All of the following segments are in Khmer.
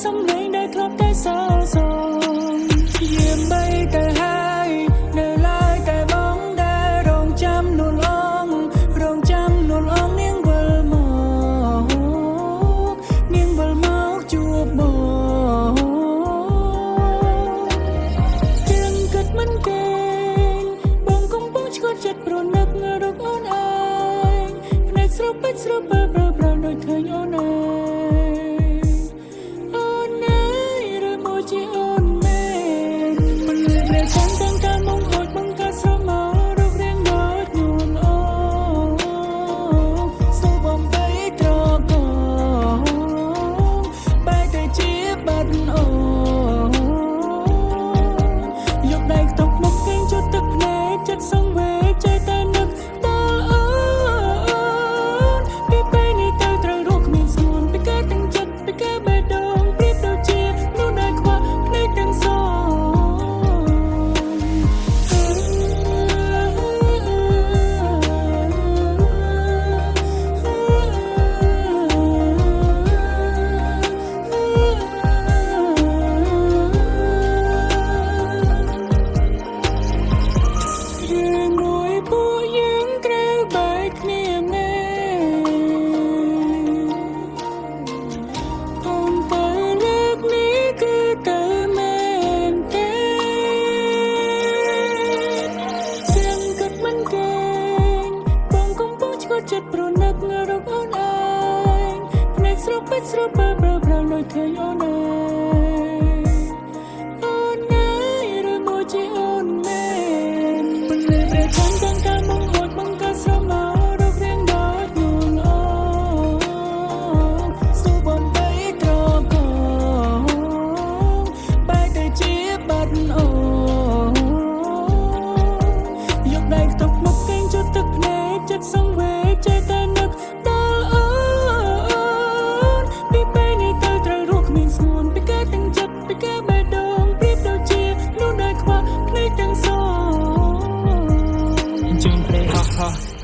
សំឡេងដែលធ្លាប់តែសរសើរយាមបីតែហើយនៅឡើយតែបងដែលរងចាំនួនអងរងចាំនួនអងនាងវិលមកជួបបងជាងគិតមិនគេងបងកំពុងឆ្កត់ចិត្តប្រនឹករកអូនឯងភ្នែកស្រពេចស្រពើប្រើប្រាស់ដូចឃើញអូនឯងចិត្តប្រនឹករកអូនឯងភ្នែកស្រពេចស្រពើប្រើប្រាស់ដូចឃើញអូនឯងឬមួយជាអូនមែនពេលព្រះច័ន្ទទាំងការមកហួចបង្កើតស្រមោលរូបរាងដូចនួនអងសូបំបីត្រកងបែកទៅជាបាត់អូយកដៃខ្ទប់មុខកេងជុតទឹកភ្នែកចិត្តសង្វេ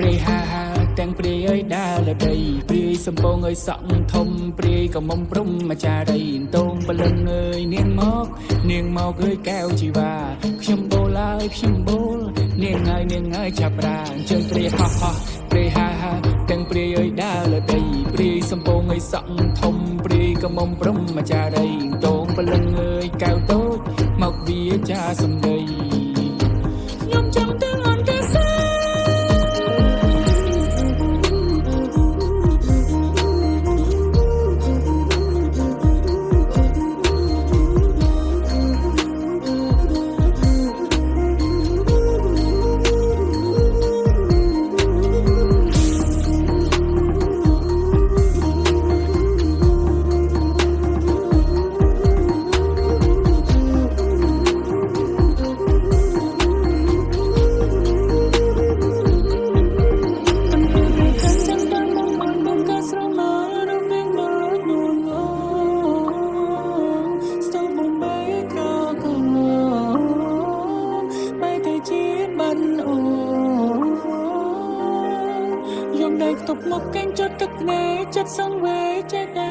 ព្រាយហាទាំងព្រាយអើយដើរលើដីព្រាយសំពងអើយសក់ធំព្រាយក៏មុំព្រំអាចារីតងបលឹងអើយនាងមកអើយកែវជីវ៉ាខ្ញុំបូលហើយខ្ញុំបូលនាងហើយចាប់ប្រាជើងព្រាយព្រាយហាទាំងព្រាយអើយដើរលើដីព្រាយសំពងអើយសក់ធំព្រាយក៏មុំព្រំអាចារីតងបលឹងអើយកែវតូចមកវាចាសំដីខ្ញុំចាំទាំងអន្តរសាដៃខ្ទប់មុខកេងជុតទឹកភ្នែកចិត្តសង្វេចេះតែ